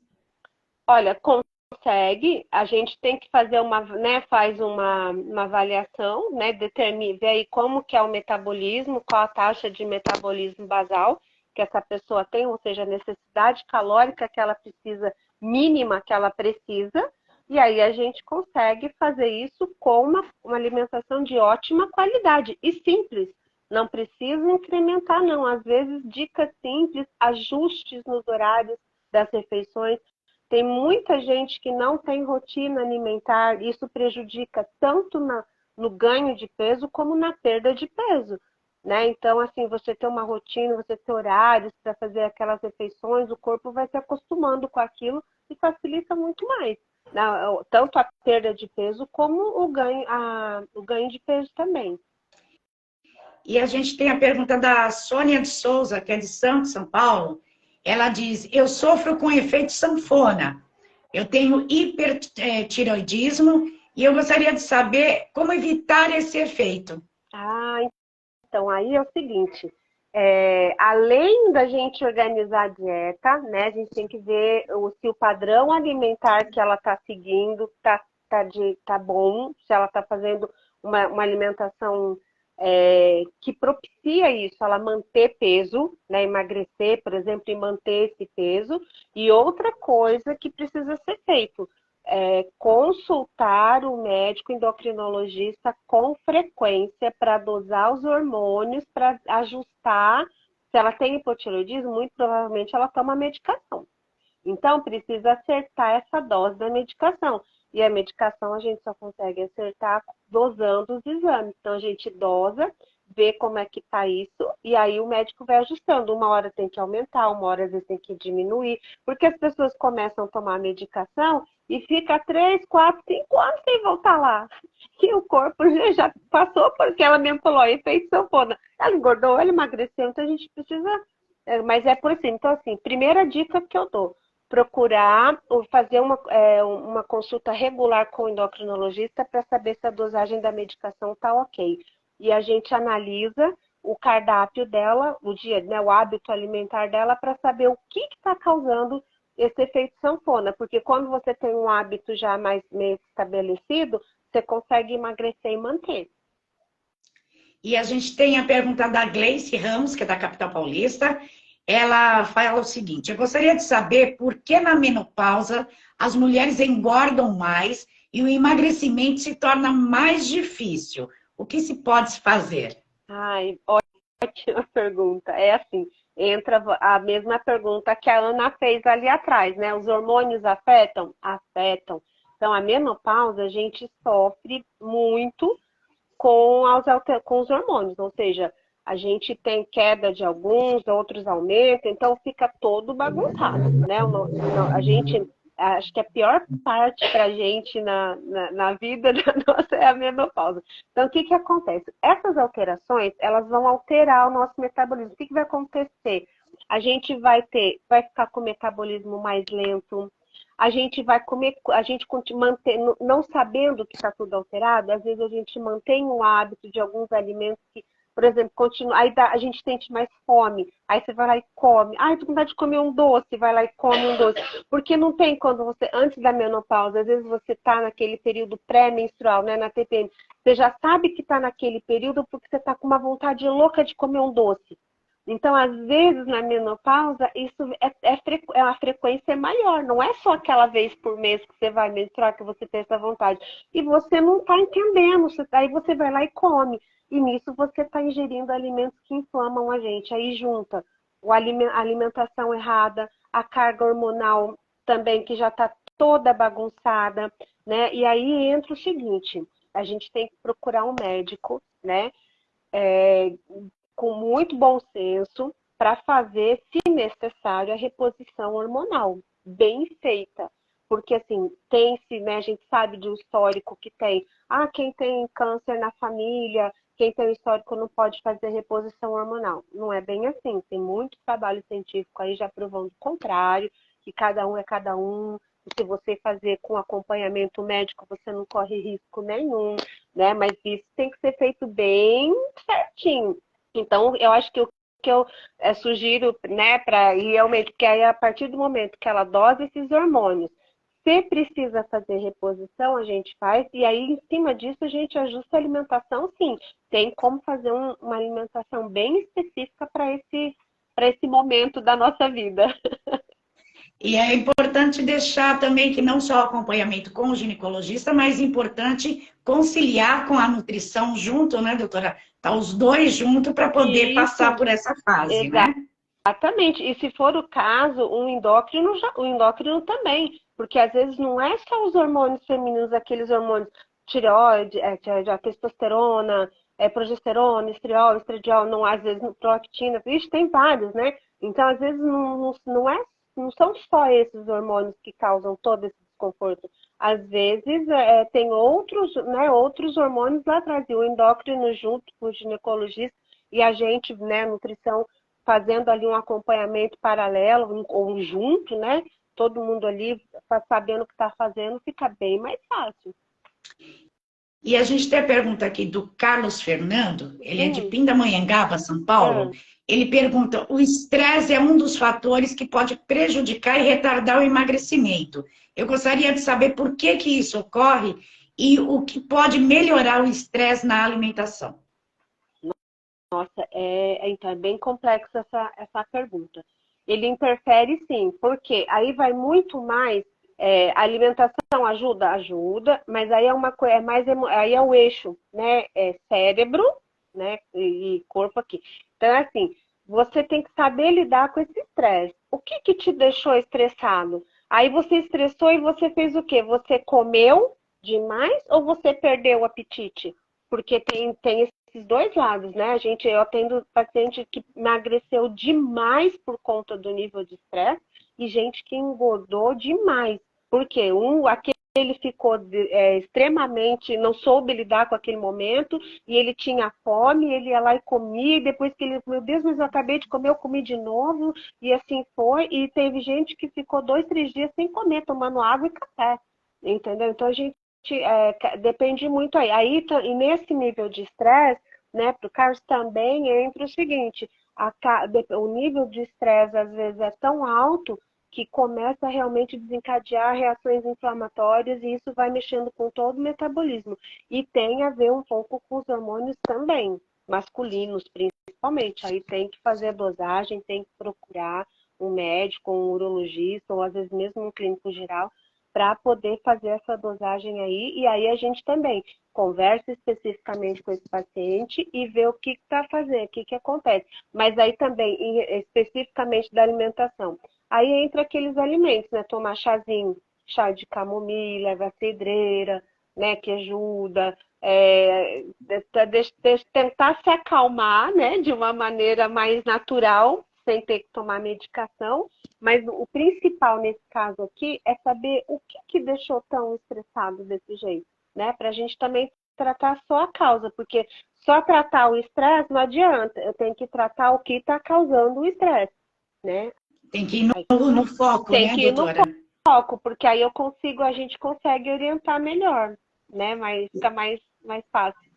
S2: Olha, consegue, a gente tem que fazer né, faz uma avaliação, né, determina, vê aí como que é o metabolismo, qual a taxa de metabolismo basal que essa pessoa tem, ou seja, a necessidade calórica que ela precisa, mínima que ela precisa, e aí a gente consegue fazer isso com uma alimentação de ótima qualidade e simples. Não precisa incrementar, não. Às vezes, dicas simples, ajustes nos horários das refeições. Tem muita gente que não tem rotina alimentar, isso prejudica tanto no ganho de peso como na perda de peso, né? Então, assim, você ter uma rotina, você ter horários para fazer aquelas refeições, o corpo vai se acostumando com aquilo e facilita muito mais, né? Tanto a perda de peso como o ganho de peso também.
S1: E a gente tem a pergunta da Sônia de Souza, que é de Santos, São Paulo. Ela diz: eu sofro com efeito sanfona. Eu tenho hipertiroidismo e eu gostaria de saber como evitar esse efeito.
S2: Ah, então aí é o seguinte, além da gente organizar a dieta, né, a gente tem que ver se o padrão alimentar que ela está seguindo tá bom, se ela está fazendo uma alimentação que propicia isso, ela manter peso, né, emagrecer, por exemplo, e manter esse peso. E outra coisa que precisa ser feito, consultar o médico endocrinologista com frequência para dosar os hormônios, para ajustar. Se ela tem hipotireoidismo, muito provavelmente ela toma medicação. Então, precisa acertar essa dose da medicação. E a medicação a gente só consegue acertar dosando os exames. Então, a gente dosa, ver como é que tá isso, e aí o médico vai ajustando. Uma hora tem que aumentar, uma hora às vezes tem que diminuir, porque as pessoas começam a tomar medicação e fica 3, 4, 5 anos sem voltar lá. E o corpo já passou porque ela mesmo falou, efeito sanfona. Ela engordou, ela emagreceu, então a gente precisa... Mas é por cima. Então, assim, primeira dica que eu dou, procurar ou fazer uma consulta regular com o endocrinologista para saber se a dosagem da medicação está ok. E a gente analisa o cardápio dela, o dia, né, o hábito alimentar dela, para saber o que está causando esse efeito sanfona. Porque quando você tem um hábito já mais meio estabelecido, você consegue emagrecer e manter.
S1: E a gente tem a pergunta da Gleice Ramos, que é da capital paulista. Ela fala o seguinte: eu gostaria de saber por que na menopausa as mulheres engordam mais e o emagrecimento se torna mais difícil. O que se pode fazer?
S2: Ai, ótima pergunta. É assim, entra a mesma pergunta que a Ana fez ali atrás, né? Os hormônios afetam? Afetam. Então, a menopausa, a gente sofre muito com os hormônios, ou seja, a gente tem queda de alguns, outros aumentam, então fica todo bagunçado, né? A gente, acho que a pior parte para a gente na vida da nossa é a menopausa. Então, o que que acontece? Essas alterações, elas vão alterar o nosso metabolismo. O que que vai acontecer? A gente vai ficar com o metabolismo mais lento, a gente vai comer, a gente manter, não sabendo que está tudo alterado, às vezes a gente mantém um hábito de alguns alimentos que, por exemplo, continua, aí a gente sente mais fome, aí você vai lá e come. Ai, tô com vontade de comer um doce, vai lá e come um doce. Porque não tem quando você, antes da menopausa, às vezes você está naquele período pré-menstrual, né, na TPM, você já sabe que está naquele período porque você está com uma vontade louca de comer um doce. Então, às vezes, na menopausa, isso é uma frequência maior. Não é só aquela vez por mês que você vai menstruar que você tem essa vontade. E você não está entendendo. Aí você vai lá e come. E nisso você está ingerindo alimentos que inflamam a gente. Aí junta a alimentação errada, a carga hormonal também, que já está toda bagunçada, né? E aí entra o seguinte, a gente tem que procurar um médico, né? Com muito bom senso para fazer, se necessário, a reposição hormonal bem feita. Porque, assim, tem-se, né, a gente sabe do histórico que tem. Ah, quem tem câncer na família, quem tem histórico não pode fazer reposição hormonal. Não é bem assim. Tem muito trabalho científico aí já provando o contrário, que cada um é cada um. E se você fazer com acompanhamento médico, você não corre risco nenhum, né? Mas isso tem que ser feito bem certinho. Então, eu acho que o que eu sugiro, né, para ir realmente, porque aí a partir do momento que ela dosa esses hormônios, se precisa fazer reposição, a gente faz, e aí em cima disso a gente ajusta a alimentação, sim. Tem como fazer uma alimentação bem específica para esse momento da nossa vida.
S1: E é importante deixar também que não só o acompanhamento com o ginecologista, mas é importante conciliar com a nutrição junto, né, doutora? Tá os dois juntos para poder passar
S2: Isso,
S1: por essa fase, né?
S2: exatamente. E se for o caso, o endócrino também, porque às vezes não é só os hormônios femininos, aqueles hormônios tireoide, a testosterona, progesterona, estriol, estradiol, não, às vezes prolactina, vixe, tem vários, né? Então, às vezes não são só esses hormônios que causam todo esse desconforto. Às vezes tem outros, né, outros hormônios lá atrás, e o endócrino junto com o ginecologista e a gente, né, nutrição, fazendo ali um acompanhamento paralelo ou junto, né? Todo mundo ali sabendo o que está fazendo, fica bem mais fácil.
S1: E a gente tem a pergunta aqui do Carlos Fernando, ele é de Pindamonhangaba, São Paulo. Ele pergunta: o estresse é um dos fatores que pode prejudicar e retardar o emagrecimento. Eu gostaria de saber por que que isso ocorre e o que pode melhorar o estresse na alimentação.
S2: Nossa, então é bem complexa essa pergunta. Ele interfere sim, porque aí vai muito mais. A alimentação ajuda, mas aí aí é o eixo, né? Cérebro, né? E corpo aqui. Então, assim, você tem que saber lidar com esse estresse. O que que te deixou estressado? Aí você estressou e você fez o quê? Você comeu demais ou você perdeu o apetite? Porque tem dois lados, né? Eu atendo paciente que emagreceu demais por conta do nível de estresse e gente que engordou demais. Porque aquele ficou extremamente, não soube lidar com aquele momento e ele tinha fome, ele ia lá e comia, e depois que ele, meu Deus, mas eu acabei de comer, eu comi de novo, e assim foi. E teve gente que ficou 2, 3 dias sem comer, tomando água e café, entendeu? Então a gente depende muito aí. E nesse nível de estresse, né, para o Carlos também entra o seguinte, o nível de estresse às vezes é tão alto que começa a realmente desencadear reações inflamatórias e isso vai mexendo com todo o metabolismo. E tem a ver um pouco com os hormônios também, masculinos principalmente. Aí tem que fazer a dosagem, tem que procurar um médico, um urologista, ou às vezes mesmo um clínico geral, para poder fazer essa dosagem aí. E aí a gente também conversa especificamente com esse paciente e vê o que está fazendo, o que acontece. Mas aí também, especificamente da alimentação. Aí entra aqueles alimentos, né? Tomar chazinho, chá de camomila, erva cidreira, né? Que ajuda. Tentar se acalmar, né? De uma maneira mais natural, sem ter que tomar medicação. Mas o principal nesse caso aqui é saber o que deixou tão estressado desse jeito, né? Para a gente também tratar só a causa, porque só tratar o estresse não adianta. Eu tenho que tratar o que está causando o estresse, né?
S1: Tem que ir no foco,
S2: Tem
S1: né,
S2: que ir no
S1: doutora?
S2: foco, porque aí a gente consegue orientar melhor, né? Mas fica mais fácil.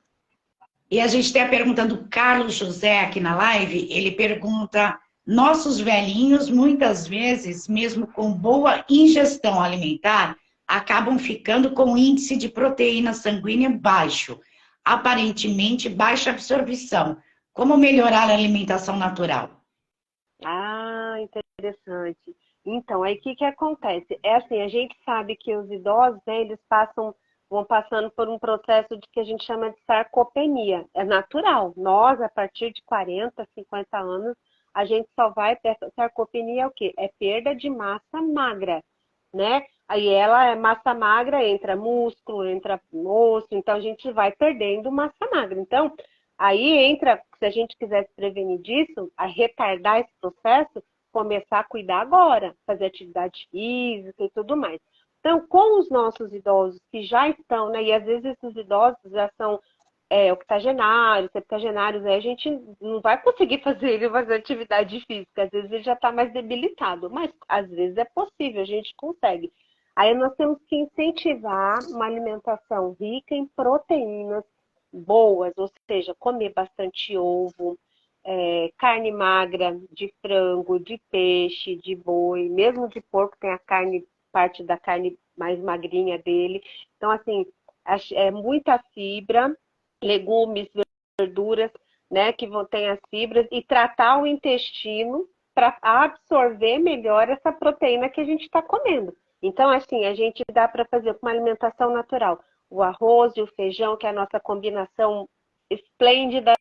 S1: E a gente tem a pergunta do Carlos José aqui na live. Ele pergunta: nossos velhinhos, muitas vezes, mesmo com boa ingestão alimentar, acabam ficando com índice de proteína sanguínea baixo, aparentemente baixa absorção. Como melhorar a alimentação natural?
S2: Ah, interessante. Então, aí o que acontece? É assim, a gente sabe que os idosos, né, eles vão passando por um processo de que a gente chama de sarcopenia. É natural. Nós, a partir de 40, 50 anos, a gente só vai ter sarcopenia é o quê? É perda de massa magra, né? Aí ela é massa magra, entra músculo, entra osso, então a gente vai perdendo massa magra. Então, aí entra, se a gente quiser se prevenir disso, a retardar esse processo, começar a cuidar agora, fazer atividade física e tudo mais. Então, com os nossos idosos que já estão, né, e às vezes esses idosos já são octogenários, septagenários, aí a gente não vai conseguir fazer ele fazer atividade física, às vezes ele já está mais debilitado, mas às vezes é possível, a gente consegue. Aí nós temos que incentivar uma alimentação rica em proteínas boas, ou seja, comer bastante ovo, carne magra de frango, de peixe, de boi, mesmo de porco tem a carne, parte da carne mais magrinha dele. Então, assim, muita fibra, legumes, verduras, né, que ter as fibras e tratar o intestino para absorver melhor essa proteína que a gente está comendo. Então, assim, a gente dá para fazer uma alimentação natural. O arroz e o feijão, que é a nossa combinação esplêndida,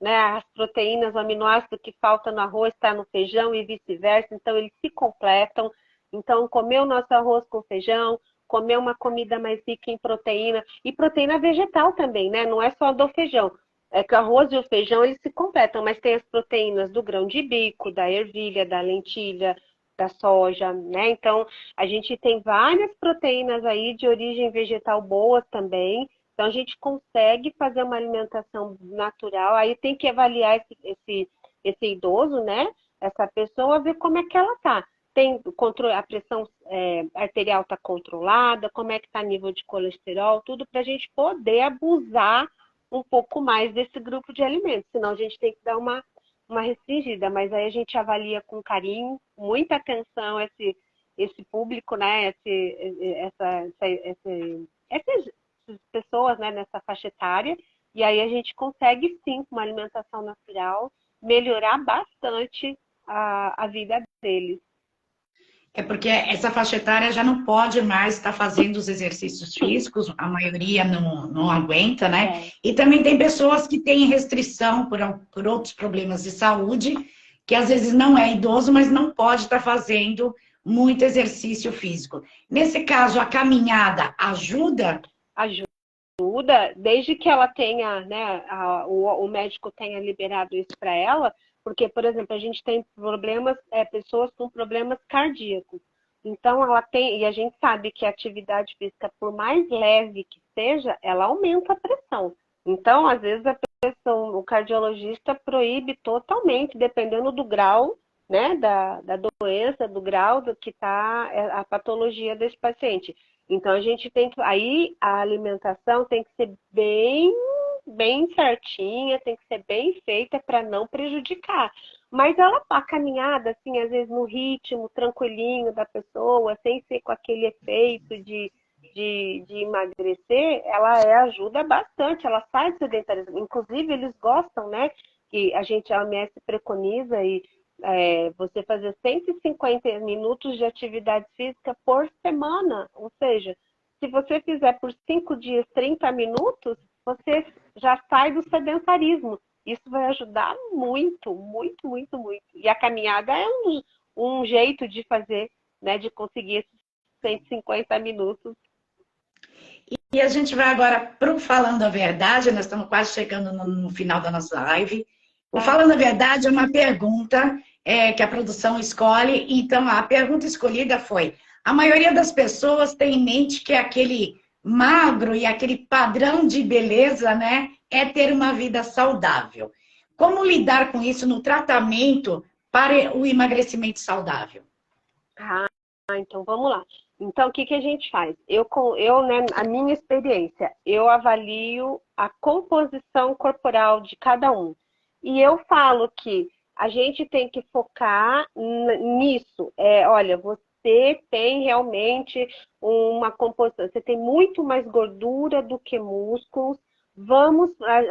S2: né? As proteínas, o aminoácido que falta no arroz está no feijão e vice-versa, então eles se completam. Então, comer o nosso arroz com feijão, comer uma comida mais rica em proteína, e proteína vegetal também, né? Não é só do feijão. É que o arroz e o feijão, eles se completam, mas tem as proteínas do grão de bico, da ervilha, da lentilha, da soja, né? Então, a gente tem várias proteínas aí de origem vegetal boas também. Então, a gente consegue fazer uma alimentação natural. Aí tem que avaliar esse idoso, né? Essa pessoa, ver como é que ela tá. A pressão arterial está controlada, como é que está o nível de colesterol, tudo para a gente poder abusar um pouco mais desse grupo de alimentos. Senão a gente tem que dar uma restringida, mas aí a gente avalia com carinho, muita atenção esse público, né? Essas pessoas, né, nessa faixa etária, e aí a gente consegue sim, com uma alimentação natural, melhorar bastante a vida deles.
S1: É porque essa faixa etária já não pode mais estar fazendo os exercícios físicos, a maioria não aguenta, né? E também tem pessoas que têm restrição por outros problemas de saúde, que às vezes não é idoso, mas não pode estar fazendo muito exercício físico. Nesse caso, a caminhada ajuda?
S2: Ajuda, ajuda, desde que ela tenha, né, o médico tenha liberado isso para ela, porque, por exemplo, a gente tem problemas, pessoas com problemas cardíacos. Então, ela tem, e a gente sabe que a atividade física, por mais leve que seja, ela aumenta a pressão. Então, às vezes, o cardiologista proíbe totalmente, dependendo do grau, né, da doença, do grau do que está a patologia desse paciente. Então, a gente tem que, aí a alimentação tem que ser bem certinha, tem que ser bem feita para não prejudicar. Mas a caminhada, assim, às vezes no ritmo tranquilinho da pessoa, sem ser com aquele efeito de emagrecer, ela ajuda bastante, ela faz sedentarismo. Inclusive, eles gostam, né? Que a OMS preconiza você fazer 150 minutos de atividade física por semana. Ou seja, se você fizer por 5 dias, 30 minutos, você já sai do sedentarismo. Isso vai ajudar muito, muito, muito, muito. E a caminhada é um jeito de fazer, né, de conseguir esses 150 minutos.
S1: E a gente vai agora para o Falando a Verdade, nós estamos quase chegando no final da nossa live. O Falando a Verdade é uma pergunta que a produção escolhe, então a pergunta escolhida foi: a maioria das pessoas tem em mente que aquele magro e aquele padrão de beleza, né, é ter uma vida saudável. Como lidar com isso no tratamento para o emagrecimento saudável?
S2: Então vamos lá. Então, o que a gente faz? Né, a minha experiência, eu avalio a composição corporal de cada um. E eu falo que a gente tem que focar nisso. Olha, você tem realmente uma composição, você tem muito mais gordura do que músculos.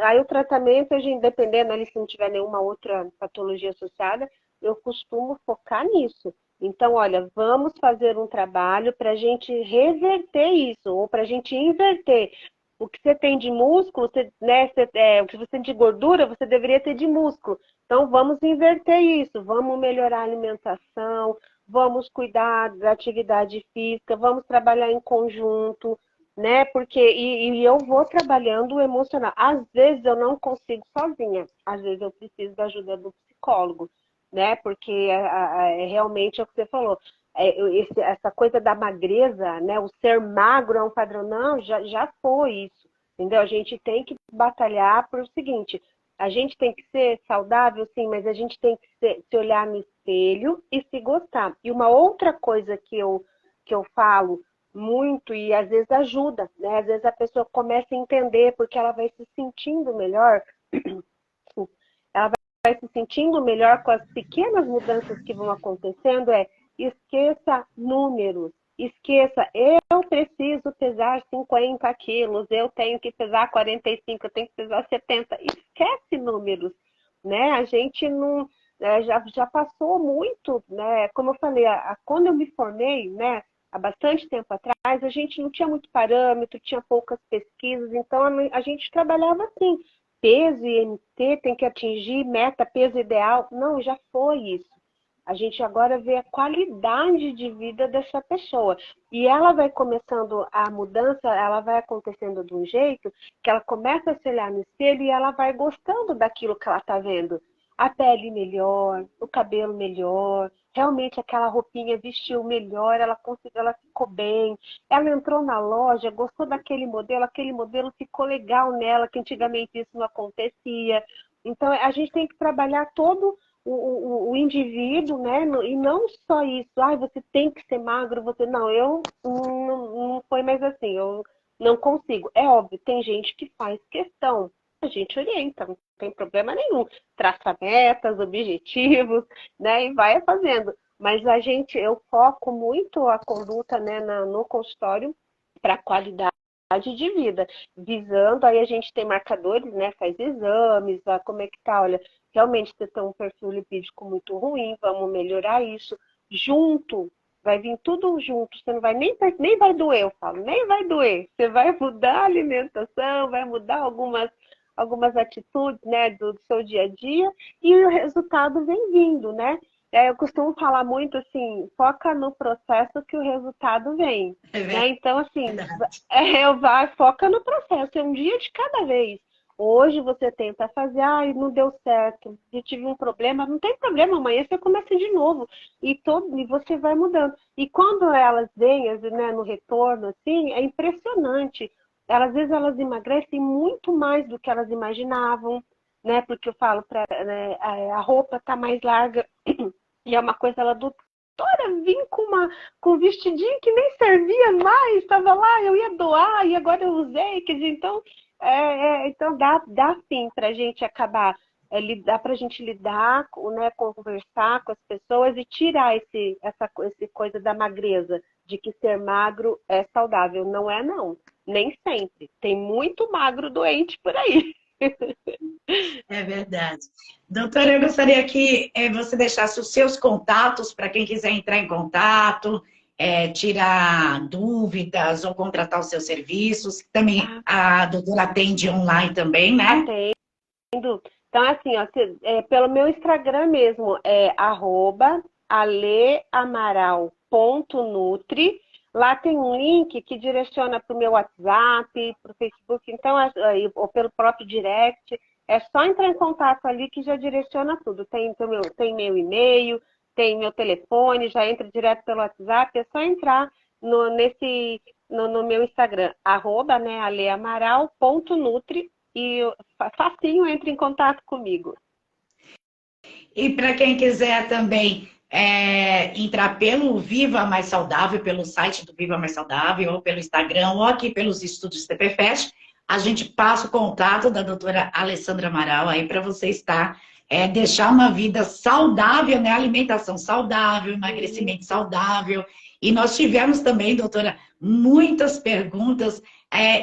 S2: Aí o tratamento, dependendo ali se não tiver nenhuma outra patologia associada, eu costumo focar nisso. Então, olha, vamos fazer um trabalho para a gente reverter isso, ou para a gente inverter. O que você tem de músculo, o que você tem de gordura, você deveria ter de músculo. Então, vamos inverter isso, vamos melhorar a alimentação, vamos cuidar da atividade física, vamos trabalhar em conjunto, né? Porque, e eu vou trabalhando o emocional. Às vezes eu não consigo sozinha, às vezes eu preciso da ajuda do psicólogo, né? Porque realmente é o que você falou. Essa coisa da magreza, né? O ser magro é um padrão. Não, já foi isso. Entendeu? A gente tem que batalhar por o seguinte: a gente tem que ser saudável, sim, mas a gente tem que se olhar no espelho e se gostar. E uma outra coisa que eu falo muito e às vezes ajuda, né? Às vezes a pessoa começa a entender porque ela vai se sentindo melhor. Ela vai se sentindo melhor com as pequenas mudanças que vão acontecendo, esqueça números, esqueça, eu preciso pesar 50 quilos, eu tenho que pesar 45, eu tenho que pesar 70, esquece números, né? A gente não, já passou muito, né? Como eu falei, quando eu me formei, né, há bastante tempo atrás, a gente não tinha muito parâmetro, tinha poucas pesquisas, então a gente trabalhava assim, peso e IMT tem que atingir meta, peso ideal. Não, já foi isso. A gente agora vê a qualidade de vida dessa pessoa. E ela vai começando, a mudança, ela vai acontecendo de um jeito que ela começa a se olhar no espelho e ela vai gostando daquilo que ela está vendo. A pele melhor, o cabelo melhor, realmente aquela roupinha vestiu melhor, ela ficou bem. Ela entrou na loja, gostou daquele modelo ficou legal nela, que antigamente isso não acontecia. Então, a gente tem que trabalhar todo o indivíduo, né? E não só isso, você tem que ser magro, eu não foi mais assim, eu não consigo. É óbvio, tem gente que faz questão, a gente orienta, não tem problema nenhum, traça metas, objetivos, né? E vai fazendo. Mas eu foco muito a conduta, né, no consultório para qualidade de vida, visando, aí a gente tem marcadores, né, faz exames, como é que tá, olha, realmente você tem um perfil lipídico muito ruim, vamos melhorar isso, junto, vai vir tudo junto, você não vai nem vai doer, eu falo, nem vai doer, você vai mudar a alimentação, vai mudar algumas atitudes, né, do seu dia a dia, e o resultado vem vindo, né? Eu costumo falar muito assim, foca no processo que o resultado vem,
S1: É
S2: né? Então, assim,
S1: verdade.
S2: foca no processo, é um dia de cada vez. Hoje você tenta fazer, ai, não deu certo, eu tive um problema, não tem problema, amanhã você começa de novo e você vai mudando. E quando elas vêm, né, no retorno, assim, é impressionante. Elas, às vezes elas emagrecem muito mais do que elas imaginavam, né? Porque eu falo para, né, a roupa tá mais larga. E é uma coisa, ela, doutora, vim com um vestidinho que nem servia mais, estava lá, eu ia doar e agora eu usei. Quer dizer, então, então dá sim para a gente acabar, dá para a gente lidar, né, conversar com as pessoas e tirar esse coisa da magreza, de que ser magro é saudável. Não é, não. Nem sempre. Tem muito magro doente por aí.
S1: É verdade. Doutora, eu gostaria que você deixasse os seus contatos para quem quiser entrar em contato, tirar dúvidas ou contratar os seus serviços. Também
S2: Ah,
S1: a doutora atende online também, né?
S2: atendo. Então, assim, ó, pelo meu Instagram mesmo, é @aleamaral.nutri. Lá tem um link que direciona para o meu WhatsApp, para o Facebook, então, ou pelo próprio direct. É só entrar em contato ali que já direciona tudo. Tem meu e-mail, tem meu telefone, já entra direto pelo WhatsApp. É só entrar no meu Instagram, né, aleamaral.nutri, e facinho entre em contato comigo.
S1: E para quem quiser também entrar pelo Viva Mais Saudável, pelo site do Viva Mais Saudável, ou pelo Instagram, ou aqui pelos estúdios TPFest, a gente passa o contato da doutora Alessandra Amaral aí para você estar, deixar uma vida saudável, né? Alimentação saudável, emagrecimento saudável. E nós tivemos também, doutora, muitas perguntas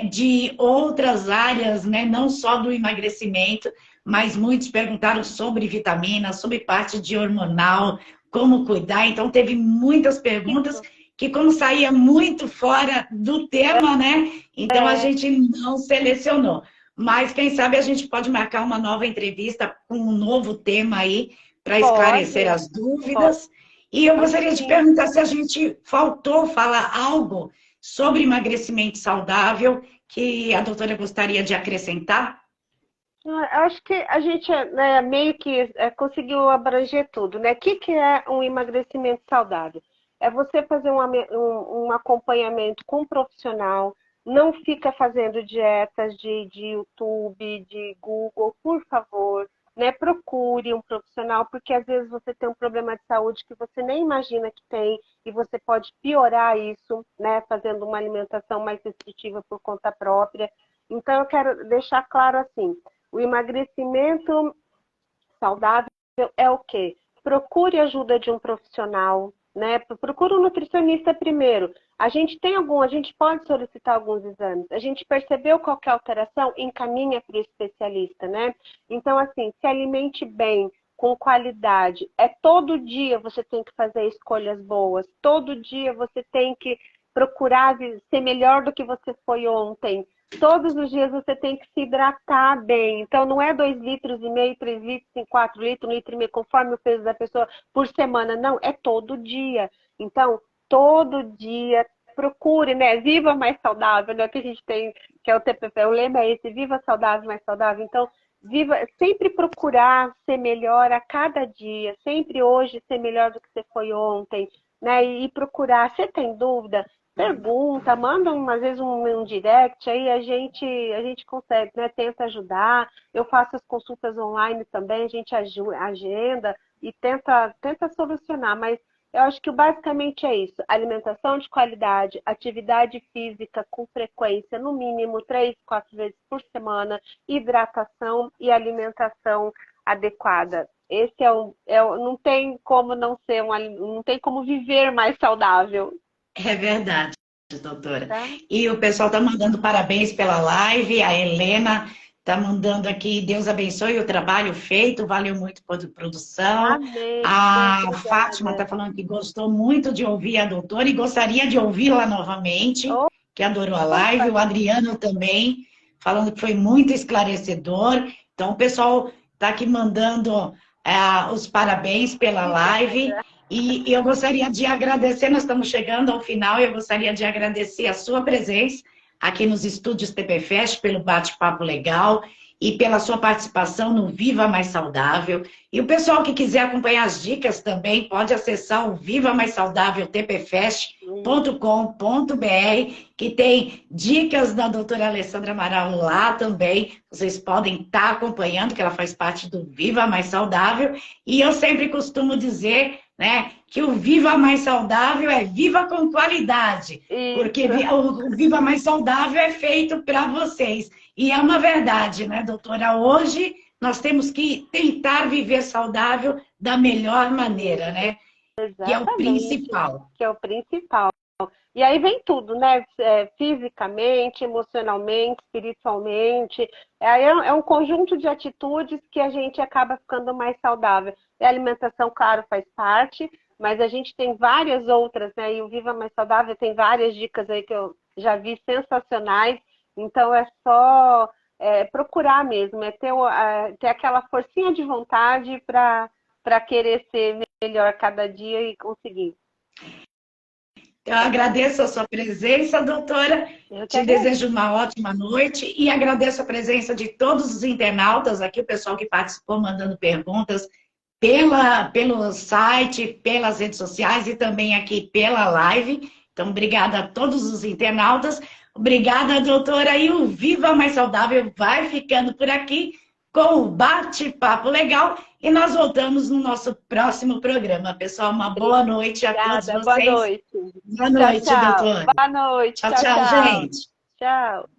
S1: de outras áreas, né? Não só do emagrecimento, mas muitos perguntaram sobre vitaminas, sobre parte de hormonal, como cuidar. Então, teve muitas perguntas que, como saía muito fora do tema, né? Então, a gente não selecionou. Mas, quem sabe, a gente pode marcar uma nova entrevista com um novo tema aí, para esclarecer
S2: Pode,
S1: as
S2: pode,
S1: dúvidas. E eu
S2: pode
S1: gostaria de
S2: sim.
S1: perguntar se a gente faltou falar algo sobre emagrecimento saudável que a doutora gostaria de acrescentar.
S2: Eu acho que a gente, né, meio que conseguiu abranger tudo, né? O que é um emagrecimento saudável? É você fazer um acompanhamento com um profissional, não fica fazendo dietas de YouTube, de Google, por favor, né? Procure um profissional, porque às vezes você tem um problema de saúde que você nem imagina que tem e você pode piorar isso, né? Fazendo uma alimentação mais restritiva por conta própria. Então, eu quero deixar claro assim, o emagrecimento saudável é o quê? Procure ajuda de um profissional, né? Procure um nutricionista primeiro. A gente pode solicitar alguns exames. A gente percebeu qualquer alteração, encaminha para o especialista, né? Então, assim, se alimente bem, com qualidade. Todo dia você tem que fazer escolhas boas. Todo dia você tem que procurar ser melhor do que você foi ontem. Todos os dias você tem que se hidratar bem. Então, não é 2,5 litros, 3 litros, 4 litros, 1,5 litro, conforme o peso da pessoa por semana. Não, é todo dia. Então, todo dia, procure, né? Viva mais saudável, né? Que a gente tem, que é o TPP. O lema é esse, viva saudável, mais saudável. Então, sempre procurar ser melhor a cada dia. Sempre hoje ser melhor do que você foi ontem, né? E procurar. Você tem dúvida? Pergunta, manda às vezes um direct, aí a gente consegue, né? Tenta ajudar. Eu faço as consultas online também, a gente agenda e tenta solucionar, mas eu acho que basicamente é isso: alimentação de qualidade, atividade física com frequência, no mínimo 3, 4 vezes por semana, hidratação e alimentação adequada. Esse não tem como não ser não tem como viver mais saudável.
S1: É verdade, doutora.
S2: Tá?
S1: E o pessoal está mandando parabéns pela live. A Helena está mandando aqui, Deus abençoe o trabalho feito, valeu muito por produção.
S2: Amém.
S1: A Fátima
S2: Obrigada.
S1: está falando que gostou muito de ouvir a doutora e gostaria de ouvi-la novamente, que adorou a live.
S2: Opa,
S1: O Adriano também, falando que foi muito esclarecedor. Então, o pessoal está aqui mandando os parabéns pela live. E eu gostaria de agradecer, nós estamos chegando ao final, eu gostaria de agradecer a sua presença aqui nos estúdios TPFest, pelo bate-papo legal e pela sua participação no Viva Mais Saudável. E o pessoal que quiser acompanhar as dicas também pode acessar o Viva Mais Saudável tpfest.com.br, que tem dicas da doutora Alessandra Amaral lá também. Vocês podem estar acompanhando, que ela faz parte do Viva Mais Saudável. E eu sempre costumo dizer, né, que o Viva Mais Saudável é viva com qualidade, porque o Viva Mais Saudável é feito para vocês. E é uma verdade, né, doutora? Hoje nós temos que tentar viver saudável da melhor maneira, né?
S2: Exatamente,
S1: que é o principal.
S2: Que é o principal. E aí vem tudo, né? Fisicamente, emocionalmente, espiritualmente. Aí é um conjunto de atitudes que a gente acaba ficando mais saudável. E a alimentação, claro, faz parte, mas a gente tem várias outras, né? E o Viva Mais Saudável tem várias dicas aí que eu já vi sensacionais. Então é só procurar mesmo, ter aquela forcinha de vontade para querer ser melhor cada dia e conseguir.
S1: Eu agradeço a sua presença, doutora. Te desejo uma ótima noite e agradeço a presença de todos os internautas aqui, o pessoal que participou mandando perguntas pelo site, pelas redes sociais e também aqui pela live. Então, obrigada a todos os internautas. Obrigada, doutora. E o Viva Mais Saudável vai ficando por aqui com o bate-papo legal. E nós voltamos no nosso próximo programa. Pessoal, uma boa noite a todos vocês.
S2: Boa noite.
S1: Boa noite,
S2: tchau, tchau.
S1: doutora.
S2: Boa noite.
S1: Tchau, gente.
S2: Tchau.